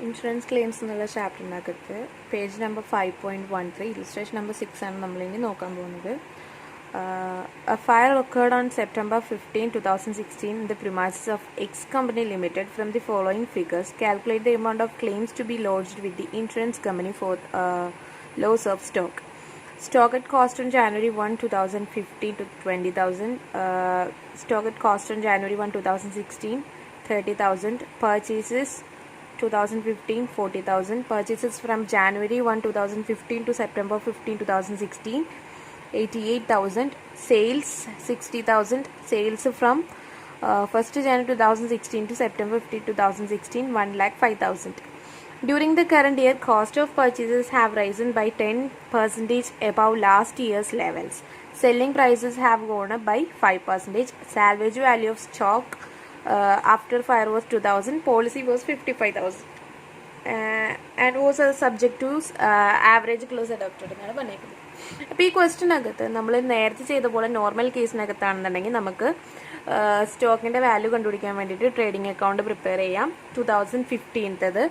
Insurance claims എന്നുള്ള ചാപ്റ്ററിനകത്ത് page number 5.13 illustration number 6 ആണ് നമ്മളിനി നോക്കാൻ പോകുന്നത്. A fire occurred on September 15, 2016 in the premises of X Company Limited. From the following figures, calculate the amount of claims to be lodged with the insurance company for loss of stock. Stock at cost on January 1, 2015 to 20,000. Stock at cost on January 1, 2016, 30,000. Purchases 2015, 40,000. Purchases from January 1, 2015 to September 15, 2016, 88,000. Sales 60,000. Sales from 1st January 2016 to September 15, 2016, 1,05,000. During the current year, cost of purchases have risen by 10% above last year's levels. Selling prices have gone up by 5%. Salvage value of stock after fire was 2,000. Policy was 55,000 and was subject to average close adopted എന്നാണ് പറഞ്ഞേക്കുന്നത്. അപ്പോൾ ഈ ക്വസ്റ്റിനകത്ത് നമ്മൾ നേരത്തെ ചെയ്ത പോലെ normal കേസിനകത്താണെന്നുണ്ടെങ്കിൽ നമുക്ക് സ്റ്റോക്കിൻ്റെ വാല്യൂ കണ്ടുപിടിക്കാൻ വേണ്ടിയിട്ട് ട്രേഡിംഗ് അക്കൗണ്ട് പ്രിപ്പയർ ചെയ്യാം. 2015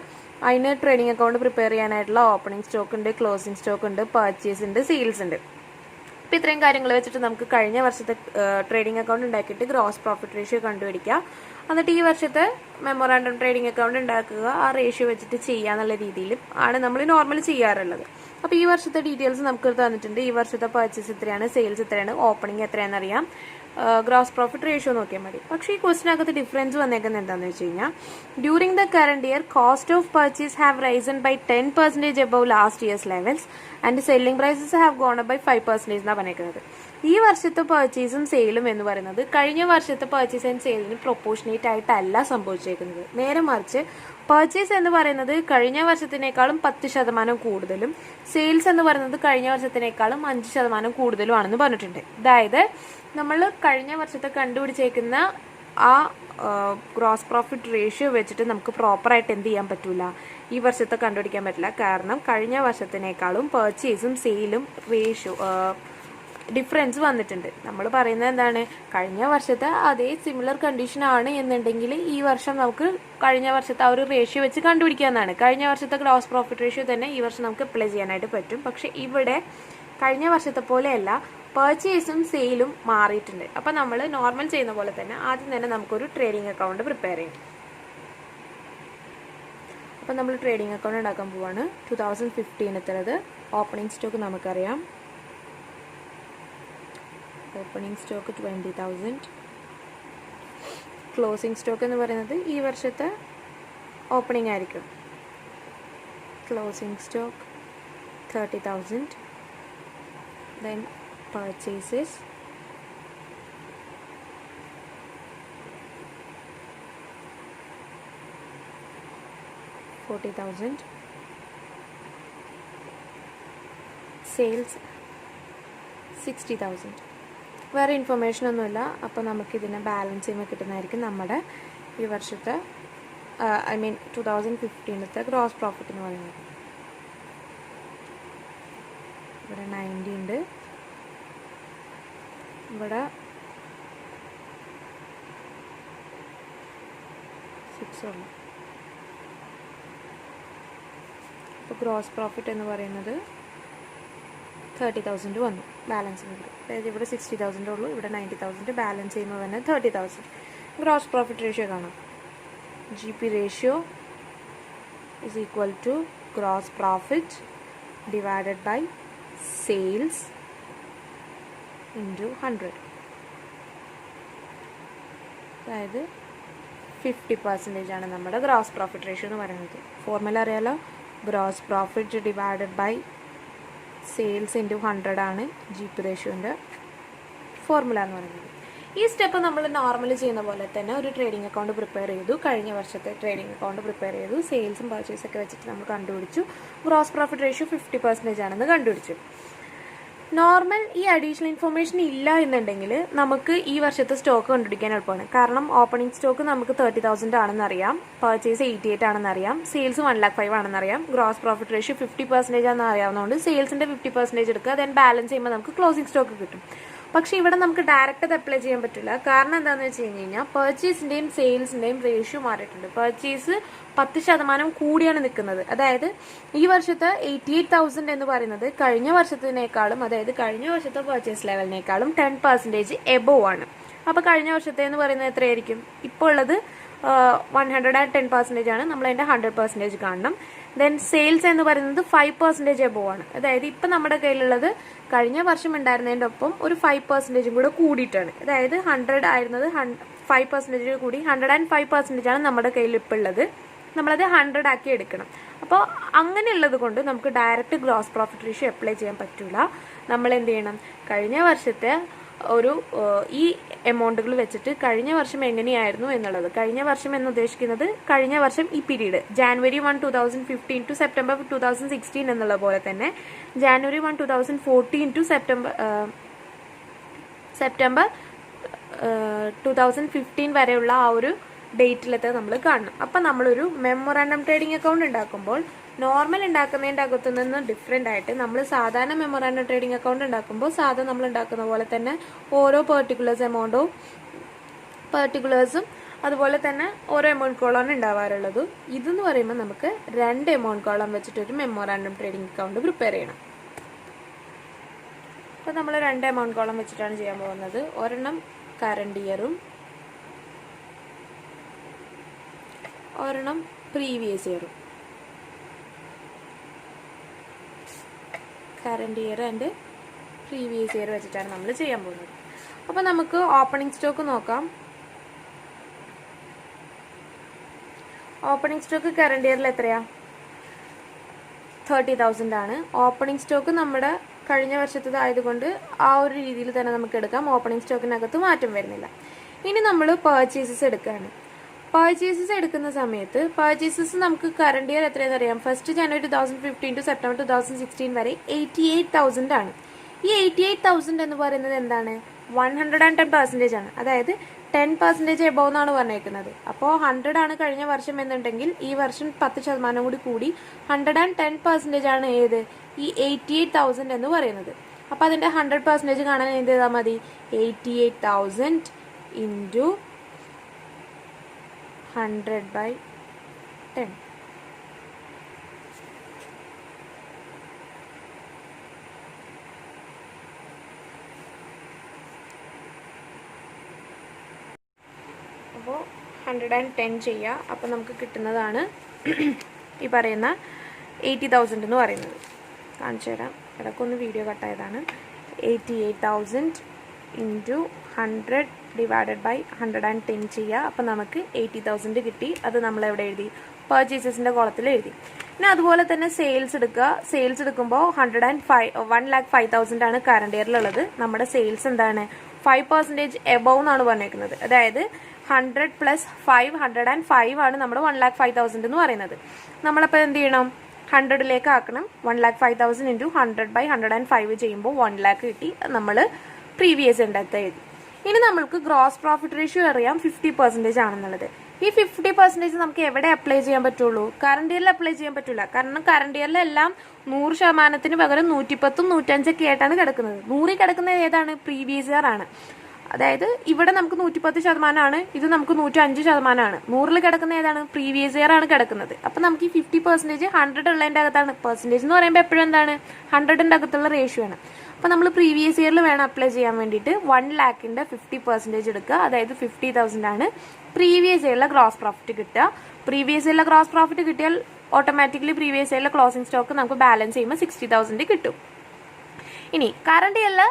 അതിന് ട്രേഡിംഗ് അക്കൗണ്ട് പ്രിപ്പയർ ചെയ്യാനായിട്ടുള്ള ഓപ്പണിംഗ് സ്റ്റോക്ക് ഉണ്ട്, ക്ലോസിംഗ് സ്റ്റോക്ക് ഉണ്ട്, പർച്ചേസ് ഉണ്ട്, സെയിൽസ് ഉണ്ട്. അപ്പോൾ ഇത്രയും കാര്യങ്ങൾ വെച്ചിട്ട് നമുക്ക് കഴിഞ്ഞ വർഷത്തെ ട്രേഡിംഗ് അക്കൗണ്ട് ഉണ്ടാക്കിയിട്ട് ഗ്രോസ് പ്രോഫിറ്റ് റേഷ്യോ കണ്ടുപിടിക്കുക. എന്നിട്ട് ഈ വർഷത്തെ മെമ്മോറാണ്ടം ട്രേഡിംഗ് അക്കൗണ്ട് ഉണ്ടാക്കുക, ആ റേഷ്യോ വെച്ചിട്ട് ചെയ്യുക എന്നുള്ള രീതിയിൽ ആണ് നമ്മൾ നോർമലി ചെയ്യാറുള്ളത്. അപ്പോൾ ഈ വർഷത്തെ ഡീറ്റെയിൽസ് നമുക്ക് തന്നിട്ടുണ്ട്. ഈ വർഷത്തെ പർച്ചേസ് എത്രയാണ്, സെയിൽസ് എത്രയാണ്, ഓപ്പണിംഗ് എത്രയാണെന്ന് അറിയാം, ഗ്രോസ് പ്രോഫിറ്റ് റേഷ്യോ നോക്കിയാൽ മതി. പക്ഷേ ഈ ക്വസ്റ്റിനകത്ത് ഡിഫറൻസ് വന്നേക്കുന്നത് എന്താണെന്ന് വെച്ച് കഴിഞ്ഞാൽ, during the current year cost of purchase have risen by 10% above last year's levels and selling prices have gone up by 5% എന്നാണ് പറഞ്ഞേക്കുന്നത്. ഈ വർഷത്തെ പർച്ചേസും സെയിലും എന്ന് പറയുന്നത് കഴിഞ്ഞ വർഷത്തെ പർച്ചേസ് ആൻഡ് സെയിലിന് പ്രൊപ്പോർഷനേറ്റ് ആയിട്ടല്ല സംഭവിച്ചേക്കുന്നത്. നേരെ മറിച്ച് പർച്ചേസ് എന്ന് പറയുന്നത് കഴിഞ്ഞ വർഷത്തിനേക്കാളും 10% കൂടുതലും സെയിൽസ് എന്ന് പറയുന്നത് കഴിഞ്ഞ വർഷത്തിനേക്കാളും 5% കൂടുതലും ആണെന്ന് പറഞ്ഞിട്ടുണ്ട്. അതായത് നമ്മൾ കഴിഞ്ഞ വർഷത്തെ കണ്ടുപിടിച്ചേക്കുന്ന ആ ഗ്രോസ് പ്രോഫിറ്റ് റേഷ്യോ വെച്ചിട്ട് നമുക്ക് പ്രോപ്പറായിട്ട് എന്ത് ചെയ്യാൻ പറ്റില്ല, ഈ വർഷത്തെ കണ്ടുപിടിക്കാൻ പറ്റില്ല. കാരണം കഴിഞ്ഞ വർഷത്തിനേക്കാളും പർച്ചേസും സെയിലും റേഷ്യോ ഡിഫറൻസ് വന്നിട്ടുണ്ട്. നമ്മൾ പറയുന്നത് എന്താണ്, കഴിഞ്ഞ വർഷത്തെ അതേ സിമിലർ കണ്ടീഷൻ ആണ് എന്നുണ്ടെങ്കിൽ ഈ വർഷം നമുക്ക് കഴിഞ്ഞ വർഷത്തെ ആ ഒരു റേഷ്യോ വെച്ച് കണ്ടുപിടിക്കാവുന്നതാണ്. കഴിഞ്ഞ വർഷത്തെ ഗ്രോസ് പ്രോഫിറ്റ് റേഷ്യോ തന്നെ ഈ വർഷം നമുക്ക് അപ്ലൈ ചെയ്യാനായിട്ട് പറ്റും. പക്ഷെ ഇവിടെ കഴിഞ്ഞ വർഷത്തെ പോലെയല്ല, പർച്ചേസും സെയിലും മാറിയിട്ടുണ്ട്. അപ്പം നമ്മൾ നോർമൽ ചെയ്യുന്ന പോലെ തന്നെ ആദ്യം തന്നെ നമുക്കൊരു ട്രേഡിംഗ് അക്കൗണ്ട് പ്രിപ്പയർ ചെയ്യും. അപ്പം നമ്മൾ ട്രേഡിംഗ് അക്കൗണ്ട് ഉണ്ടാക്കാൻ പോവാണ്. 2015 ഓപ്പണിംഗ് സ്റ്റോക്ക് നമുക്കറിയാം. Opening stock 20,000. ക്ലോസിംഗ് സ്റ്റോക്ക് എന്ന് പറയുന്നത് ഈ വർഷത്തെ ഓപ്പണിംഗ് ആയിരിക്കും. Closing stock 30,000. Then purchases 40,000. Sales 60,000. വേറെ ഇൻഫർമേഷൻ ഒന്നുമില്ല. അപ്പോൾ നമുക്കിതിനെ ബാലൻസ് ചെയ്യുമ്പോൾ കിട്ടുന്നതായിരിക്കും നമ്മുടെ ഈ വർഷത്തെ 2015 ഗ്രോസ് പ്രോഫിറ്റ് എന്ന് പറയുന്നത്. ഇവിടെ 90 ഉണ്ട്, ഇവിടെ 6 ഉള്ളു. അപ്പോൾ ഗ്രോസ് പ്രോഫിറ്റ് എന്ന് പറയുന്നത് 30,000 വന്നു ബാലൻസ് ചെയ്ത്. അതായത് ഇവിടെ 60,000 ഉള്ളൂ, ഇവിടെ 90,000, ബാലൻസ് ചെയ്യുമ്പോൾ തന്നെ 30,000. ഗ്രോസ് പ്രോഫിറ്റ് റേഷ്യോ കാണാം. GP ratio is equal to gross profit divided by sales into 100. അതായത് 50% ആണ് നമ്മുടെ ഗ്രോസ് പ്രോഫിറ്റ് റേഷ്യോ എന്ന് പറയുന്നത്. ഫോർമുല അറിയാലോ, gross profit divided by sales into 100 ആണ് GP റേഷ്യോൻ്റെ ഫോർമുല എന്ന് പറയുന്നത്. ഈ സ്റ്റെപ്പ് നമ്മൾ നോർമലി ചെയ്യുന്ന പോലെ തന്നെ ഒരു ട്രേഡിംഗ് അക്കൗണ്ട് പ്രിപ്പയർ ചെയ്തു. കഴിഞ്ഞ വർഷത്തെ ട്രേഡിംഗ് അക്കൗണ്ട് പ്രിപ്പയർ ചെയ്തു. സെയിൽസും പർച്ചേസൊക്കെ വെച്ചിട്ട് നമ്മൾ കണ്ടുപിടിച്ചു. ഗ്രോസ് പ്രോഫിറ്റ് റേഷ്യോ 50% ആണെന്ന് കണ്ടുപിടിച്ചു. നോർമൽ ഈ അഡീഷണൽ ഇൻഫർമേഷൻ ഇല്ല എന്നുണ്ടെങ്കിൽ നമുക്ക് ഈ വർഷത്തെ സ്റ്റോക്ക് കണ്ടുപിടിക്കാൻ എളുപ്പമാണ്. കാരണം ഓപ്പണിംഗ് സ്റ്റോക്ക് നമുക്ക് 30,000 ആണെന്നറിയാം, പർച്ചേസ് 88 ആണെന്നറിയാം, സെയിൽസ് 1,05,000 ആണെന്നറിയാം, ഗ്രോസ് പ്രോഫിറ്റ് റേഷ്യോ 50% ആണെന്ന് അറിയാവുന്നതുകൊണ്ട് സെയിൽസിൻ്റെ 50% എടുക്കുക. ദെൻ ബാലൻസ് ചെയ്യുമ്പോൾ നമുക്ക് ക്ലോസിംഗ് സ്റ്റോക്ക് കിട്ടും. പക്ഷേ ഇവിടെ നമുക്ക് ഡയറക്റ്റ് അത് അപ്ലൈ ചെയ്യാൻ പറ്റില്ല. കാരണം എന്താണെന്ന് വെച്ച് കഴിഞ്ഞാൽ പർച്ചേസിൻ്റെയും സെയിൽസിൻ്റെയും റേഷ്യോ മാറിയിട്ടുണ്ട്. പർച്ചേസ് 10% കൂടിയാണ് നിൽക്കുന്നത്. അതായത് ഈ വർഷത്തെ 88,000 എന്ന് പറയുന്നത് കഴിഞ്ഞ വർഷത്തിനേക്കാളും, അതായത് കഴിഞ്ഞ വർഷത്തെ പർച്ചേസ് ലെവലിനേക്കാളും 10% എബോവ് ആണ്. അപ്പോൾ കഴിഞ്ഞ വർഷത്തെ എന്ന് പറയുന്നത് എത്രയായിരിക്കും? ഇപ്പോൾ ഉള്ളത് 110% ആണ്. നമ്മൾ അതിൻ്റെ 100% കാണണം. ദെൻ സെയിൽസ് എന്ന് പറയുന്നത് 5% എബോവ് ആണ്. അതായത് ഇപ്പം നമ്മുടെ കയ്യിലുള്ളത് കഴിഞ്ഞ വർഷം ഉണ്ടായിരുന്നതിൻ്റെ ഒപ്പം ഒരു 5% കൂടെ കൂടിയിട്ടാണ്. അതായത് 100 ആയിരുന്നത് 5% കൂടി 105% ആണ് നമ്മുടെ കയ്യിൽ ഇപ്പോൾ ഉള്ളത്. നമ്മളത് 100 ആക്കി എടുക്കണം. അപ്പോൾ അങ്ങനെയുള്ളത് കൊണ്ട് നമുക്ക് direct gross profit ratio apply ചെയ്യാൻ പറ്റില്ല. നമ്മൾ എന്ത് ചെയ്യണം? കഴിഞ്ഞ വർഷത്തെ ഒരു ഈ എമൗണ്ടുകൾ വെച്ചിട്ട് കഴിഞ്ഞ വർഷം എങ്ങനെയായിരുന്നു എന്നുള്ളത്, കഴിഞ്ഞ വർഷം എന്ന് ഉദ്ദേശിക്കുന്നത് കഴിഞ്ഞ വർഷം ഈ പീരീഡ് January 1, 2015 to September 2016 എന്നുള്ള പോലെ തന്നെ January 1, 2014 to സെപ്റ്റംബർ 2015 വരെയുള്ള ആ ഒരു ഡേറ്റിലത്തെ നമ്മൾ കാണണം. അപ്പം നമ്മളൊരു മെമ്മോറാണ്ടം ട്രേഡിംഗ് അക്കൗണ്ട് ഉണ്ടാക്കുമ്പോൾ നോർമൽ ഉണ്ടാക്കുന്നതിൻ്റെ അകത്തു നിന്ന് ഡിഫറെൻ്റ് ആയിട്ട് നമ്മൾ സാധാരണ മെമ്മോറാണ്ടം ട്രേഡിംഗ് അക്കൗണ്ട് ഉണ്ടാക്കുമ്പോൾ സാധാരണ നമ്മൾ ഉണ്ടാക്കുന്ന പോലെ തന്നെ ഓരോ പെർട്ടിക്കുലേഴ്സും അതുപോലെ തന്നെ ഓരോ എമൗണ്ട് കോളാണ് ഉണ്ടാവാറുള്ളത്. ഇതെന്ന് പറയുമ്പോൾ നമുക്ക് 2 എമൗണ്ട് കോളം വെച്ചിട്ടൊരു മെമ്മോറാണ്ടം ട്രേഡിംഗ് അക്കൗണ്ട് പ്രിപ്പയർ ചെയ്യണം. അപ്പോൾ നമ്മൾ 2 എമൗണ്ട് കോളം വെച്ചിട്ടാണ് ചെയ്യാൻ പോകുന്നത്. ഒരെണ്ണം കറണ്ട് ഇയറും ഒരെണ്ണം പ്രീവിയസ് ഇയറും. Current year and previous year വെച്ചിട്ടാണ് നമ്മൾ ചെയ്യാൻ പോകുന്നത്. അപ്പോൾ നമുക്ക് ഓപ്പണിംഗ് സ്റ്റോക്ക് നോക്കാം. ഓപ്പണിംഗ് സ്റ്റോക്ക് കറണ്ട് ഇയറിൽ എത്രയാ? 30,000 ആണ്. ഓപ്പണിംഗ് സ്റ്റോക്ക് നമ്മുടെ കഴിഞ്ഞ വർഷത്തേത് ആയതുകൊണ്ട് ആ ഒരു രീതിയിൽ തന്നെ നമുക്ക് എടുക്കാം. ഓപ്പണിംഗ് സ്റ്റോക്കിനകത്ത് മാറ്റം വരുന്നില്ല. ഇനി നമ്മൾ പർച്ചേസസ് എടുക്കുകയാണ്. പർച്ചേസസ് എടുക്കുന്ന സമയത്ത് പർച്ചേസസ് നമുക്ക് കറണ്ട് ഇയർ എത്രയാണെന്ന് അറിയാം. 1 January 2015 to September 2016 വരെ 88,000 ആണ്. ഈ 88,000 എന്ന് പറയുന്നത് എന്താണ്? 110% ആണ്. അതായത് 10% എബോവ് എന്നാണ് പറഞ്ഞേക്കുന്നത്. അപ്പോൾ 100 ആണ് കഴിഞ്ഞ വർഷം എന്നുണ്ടെങ്കിൽ ഈ വർഷം 10% കൂടി 110% ആണ് ഏത്? ഈ 88,000 എന്ന് പറയുന്നത്. അപ്പോൾ അതിൻ്റെ 100% കാണാൻ എന്ത് ചെയ്താൽ മതി? 88,000 ഇൻറ്റു 100/10. അപ്പോൾ 110 ചെയ്യുക. അപ്പോൾ നമുക്ക് കിട്ടുന്നതാണ് ഈ പറയുന്ന 80,000 എന്ന് പറയുന്നത്. കാണിച്ചു തരാം. ഇടയ്ക്കൊന്ന് വീഡിയോ കട്ടായതാണ്. 88,000 ഇൻറ്റു 100 ഡിവൈഡഡ് ബൈ 110 ചെയ്യുക. അപ്പോൾ നമുക്ക് 80,000 കിട്ടി. അത് നമ്മൾ എവിടെ എഴുതി? പർച്ചേസസിൻ്റെ കോളത്തിൽ എഴുതി. പിന്നെ അതുപോലെ തന്നെ സെയിൽസ് എടുക്കുക. സെയിൽസ് എടുക്കുമ്പോൾ 105,000 ആണ് കറണ്ട് ഇയറിലുള്ളത്. നമ്മുടെ സെയിൽസ് എന്താണ്? 5% എബോവ് എന്നാണ് പറഞ്ഞേക്കുന്നത്. അതായത് 100 + 5 105 ആണ് നമ്മുടെ 105,000 എന്ന് പറയുന്നത്. നമ്മളപ്പോൾ എന്ത് ചെയ്യണം? 100ലേക്ക് ആക്കണം. 105,000 ഇൻറ്റു 100/105 ചെയ്യുമ്പോൾ 1 lakh കിട്ടി. നമ്മൾ പ്രീവിയസ് ഉണ്ടാക്കി എഴുതി. ഇനി നമ്മൾക്ക് ഗ്രോസ് പ്രോഫിറ്റ് റേഷ്യോ അറിയാം 50% ആണെന്നുള്ളത്. ഈ 50% നമുക്ക് എവിടെ അപ്ലൈ ചെയ്യാൻ പറ്റുള്ളൂ? കറണ്ട് ഇയറിൽ അപ്ലൈ ചെയ്യാൻ പറ്റില്ല. കാരണം കറണ്ട് ഇയറിലെല്ലാം 100% പകരം 110 105 ആയിട്ടാണ് കിടക്കുന്നത്. 100 കിടക്കുന്നത് ഏതാണ്? പ്രീവിയസ് ഇയർ ആണ്. അതായത് ഇവിടെ നമുക്ക് 110% ആണ്, ഇത് നമുക്ക് 105% ആണ്. 100 കിടക്കുന്ന ഏതാണ്? പ്രീവിയസ് ഇയർ ആണ് കിടക്കുന്നത്. അപ്പം നമുക്ക് ഈ 50% 100 ഉള്ളതിൻ്റെ അകത്താണ്. പെർസെൻറ്റേജ് എന്ന് പറയുമ്പോൾ എപ്പോഴും എന്താണ്? 100ൻ്റെ അകത്തുള്ള റേഷ്യോ ആണ്. അപ്പോൾ നമ്മൾ പ്രീവിയസ് ഇയറിൽ വേണം അപ്ലൈ ചെയ്യാൻ വേണ്ടിയിട്ട് 1 lakhന്റെ 50% എടുക്കുക. അതായത് 50,000 ആണ് പ്രീവിയസ് ഇയറിലെ ഗ്രോസ് പ്രോഫിറ്റ് കിട്ടുക. പ്രീവിയസ് ഇയറിലെ ഗ്രോസ് പ്രോഫിറ്റ് കിട്ടിയാൽ ഓട്ടോമാറ്റിക്കലി പ്രീവിയസ് ഇയറിലെ ക്ലോസിംഗ് സ്റ്റോക്ക് നമുക്ക് ബാലൻസ് ചെയ്യുമ്പോൾ 60,000 കിട്ടും. ഇനി കറണ്ട് ഇയറിലെ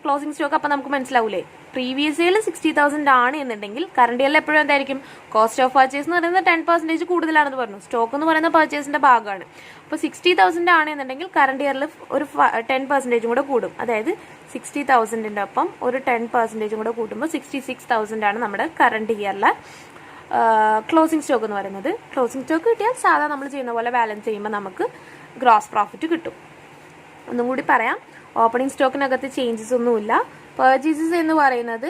ക്ലോസിംഗ് സ്റ്റോക്ക് അപ്പോൾ നമുക്ക് മനസ്സിലാവൂലേ? പ്രീവിയസ് ഇയറിൽ 60,000 ആണ് എന്നുണ്ടെങ്കിൽ കറണ്ട് ഇയറിൽ എപ്പോഴും എന്തായിരിക്കും? കോസ്റ്റ് ഓഫ് പർച്ചേസ് എന്ന് പറയുന്നത് 10% കൂടുതലാണെന്ന് പറഞ്ഞു. സ്റ്റോക്ക് എന്ന് പറയുന്ന പർച്ചേസിന്റെ ഭാഗമാണ്. അപ്പോൾ 60,000 ആണ് എന്നുണ്ടെങ്കിൽ കറണ്ട് ഇയറിൽ ഒരു 10% കൂടെ കൂടും. അതായത് 60,000ന്റെ ഒപ്പം ഒരു 10% കൂടെ കൂട്ടുമ്പോൾ 66,000 ആണ് നമ്മുടെ കറണ്ട് ഇയറിലെ ക്ലോസിംഗ് സ്റ്റോക്ക് എന്ന് പറയുന്നത്. ക്ലോസിംഗ് സ്റ്റോക്ക് കിട്ടിയാൽ സാധാരണ നമ്മൾ ചെയ്യുന്ന പോലെ ബാലൻസ് ചെയ്യുമ്പോൾ നമുക്ക് ഗ്രോസ് പ്രോഫിറ്റ് കിട്ടും. ഒന്നും കൂടി പറയാം. ഓപ്പണിംഗ് സ്റ്റോക്കിനകത്ത് ചേഞ്ചസ് ഒന്നുമില്ല. പർച്ചേസസ് എന്ന് പറയുന്നത്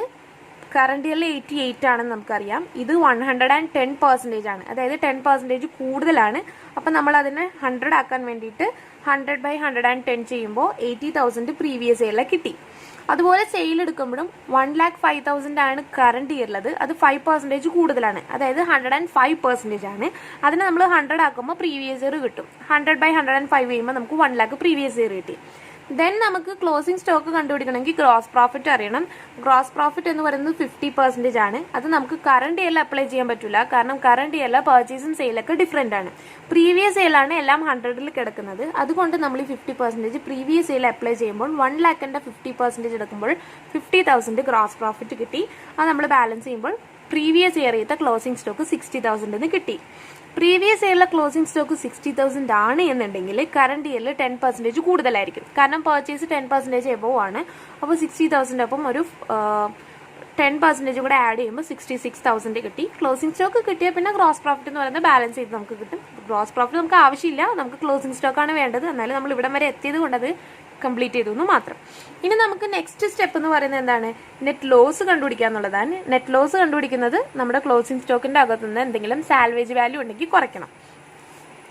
കറണ്ട് ഇയറിൽ 88 ആണെന്ന് നമുക്കറിയാം. ഇത് 110% ആണ്. അതായത് 10% കൂടുതലാണ്. അപ്പം നമ്മൾ അതിനെ 100 ആക്കാൻ വേണ്ടിയിട്ട് 100/110 ചെയ്യുമ്പോൾ 80,000 പ്രീവിയസ് ഇയറിലെ കിട്ടി. അതുപോലെ സെയിൽ എടുക്കുമ്പോഴും 1,05,000 ആണ് കറണ്ട് ഇയറിലത്, അത് 5% കൂടുതലാണ്, അതായത് 105% ആണ്. അതിന് നമ്മൾ 100 ആക്കുമ്പോൾ പ്രീവിയസ് ഇയർ കിട്ടും. 100/105 ചെയ്യുമ്പോൾ നമുക്ക് 1 lakh പ്രീവിയസ് ഇയർ കിട്ടി. ദെൻ നമുക്ക് ക്ലോസിംഗ് സ്റ്റോക്ക് കണ്ടുപിടിക്കണമെങ്കിൽ ഗ്രോസ് പ്രോഫിറ്റ് അറിയണം. ഗ്രോസ് പ്രോഫിറ്റ് എന്ന് പറയുന്നത് 50% ആണ്. അത് നമുക്ക് കറണ്ട് ഇയറിൽ അപ്ലൈ ചെയ്യാൻ പറ്റില്ല, കാരണം കറണ്ട് ഇയറിലെ പർച്ചേസും സെയിലൊക്കെ ഡിഫറെൻ്റ് ആണ്. പ്രീവിയസ് സെയിലാണ് എല്ലാം 100ൽ കിടക്കുന്നത്. അതുകൊണ്ട് നമ്മൾ ഈ 50% പ്രീവിയസ് സെയിൽ അപ്ലൈ ചെയ്യുമ്പോൾ 1 lakhന്റെ 50% എടുക്കുമ്പോൾ 50,000 ഗ്രോസ് പ്രോഫിറ്റ് കിട്ടി. അത് നമ്മൾ ബാലൻസ് ചെയ്യുമ്പോൾ പ്രീവിയസ് ഇയർ ചെയ്ത ക്ലോസിംഗ് സ്റ്റോക്ക് 60,000 കിട്ടി. പ്രീവിയസ് ഇയറിലെ ക്ലോസിംഗ് സ്റ്റോക്ക് 60,000 ആണ് എന്നുണ്ടെങ്കിൽ കറണ്ട് ഇയറിൽ 10% കൂടുതലായിരിക്കും, കാരണം പർച്ചേസ് 10% എബോവ് ആണ്. അപ്പോൾ 60,000 ഒപ്പം ഒരു 10% കൂടെ ആഡ് ചെയ്യുമ്പോൾ 66,000 കിട്ടി. ക്ലോസിംഗ് സ്റ്റോക്ക് കിട്ടിയാൽ പിന്നെ ഗ്രോസ് പ്രോഫിറ്റ് എന്ന് പറയുന്നത് ബാലൻസ് ചെയ്ത് നമുക്ക് കിട്ടും. ഗ്രോസ് പ്രോഫിറ്റ് നമുക്ക് ആവശ്യമില്ല, നമുക്ക് ക്ലോസിംഗ് സ്റ്റോക്കാണ് വേണ്ടത്. എന്നാലും നമ്മൾ ഇവിടം വരെ എത്തിയത് കൊണ്ട് അത് കംപ്ലീറ്റ് ചെയ്തു എന്ന് മാത്രം. ഇനി നമുക്ക് നെക്സ്റ്റ് സ്റ്റെപ്പ് എന്ന് പറയുന്നത് എന്താണ്? നെറ്റ് ലോസ് കണ്ടുപിടിക്കുക എന്നുള്ളതാണ്. നെറ്റ് ലോസ് കണ്ടുപിടിക്കുന്നത് നമ്മുടെ ക്ലോസിംഗ് സ്റ്റോക്കിന്റെ അകത്തുനിന്ന് എന്തെങ്കിലും സാൽവേജ് വാല്യൂ ഉണ്ടെങ്കിൽ കുറയ്ക്കണം.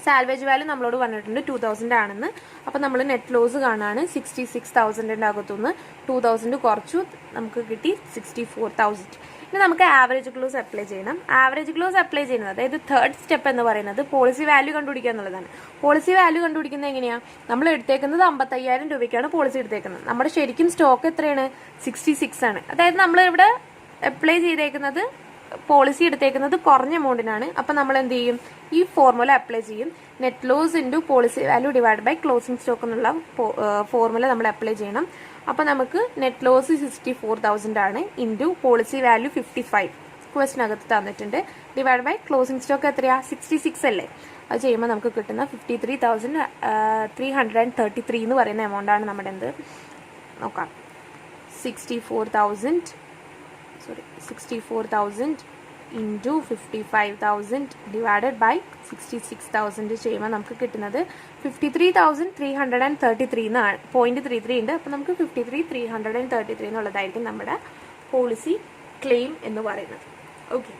സാൽവേജ് വാല്യൂ നമ്മളോട് പറഞ്ഞിട്ടുണ്ട് 2,000 ആണെന്ന്. അപ്പം നമ്മൾ നെറ്റ് ലോസ് കാണാണ്. 66,000 അകത്തുനിന്ന് 2,000 കുറച്ചു, നമുക്ക് കിട്ടി 64,000. ഇനി നമുക്ക് ആവറേജ് ക്ലോസ് അപ്ലൈ ചെയ്യണം. ആവറേജ് ക്ലോസ് അപ്ലൈ ചെയ്യുന്നത്, അതായത് തേർഡ് സ്റ്റെപ്പ് എന്ന് പറയുന്നത് പോളിസി വാല്യൂ കണ്ടുപിടിക്കുക എന്നുള്ളതാണ്. പോളിസി വാല്യൂ കണ്ടുപിടിക്കുന്നത് എങ്ങനെയാണ്? നമ്മൾ എടുത്തേക്കുന്നത് 55,000 രൂപയ്ക്കാണ് പോളിസി എടുത്തേക്കുന്നത്. നമ്മുടെ ശരിക്കും സ്റ്റോക്ക് എത്രയാണ്? 66 ആണ്. അതായത് നമ്മൾ ഇവിടെ അപ്ലൈ ചെയ്തേക്കുന്നത്, പോളിസി എടുത്തേക്കുന്നത് കുറഞ്ഞ എമൗണ്ടിനാണ്. അപ്പം നമ്മൾ എന്ത് ചെയ്യും? ഈ ഫോർമുല അപ്ലൈ ചെയ്യും. Net loss into policy value divide by closing stock എന്നുള്ള ഫോർമുല നമ്മൾ അപ്ലൈ ചെയ്യണം. അപ്പം നമുക്ക് നെറ്റ് ലോസ് 64,000 ആണ് ഇൻറ്റു പോളിസി വാല്യൂ 55 ക്വസ്റ്റിനകത്ത് തന്നിട്ടുണ്ട്, ഡിവൈഡ് ബൈ ക്ലോസിംഗ് സ്റ്റോക്ക് എത്രയാ? 66 അല്ലേ? അത് ചെയ്യുമ്പോൾ നമുക്ക് കിട്ടുന്ന 53,333 എന്ന് പറയുന്ന എമൗണ്ടാണ് നമ്മുടെ എന്ത് നോക്കാം. 64,000 ഇൻറ്റു 55,000 ഡിവൈഡഡ് ബൈ 66,000 ചെയ്യുമ്പോൾ നമുക്ക് കിട്ടുന്നത് 53,333 എന്നാണ്. 0.33 ഉണ്ട്. അപ്പോൾ നമുക്ക് 53,333 എന്നുള്ളതായിരിക്കും നമ്മുടെ പോളിസി ക്ലെയിം എന്ന് പറയുന്നത്. ഓക്കെ.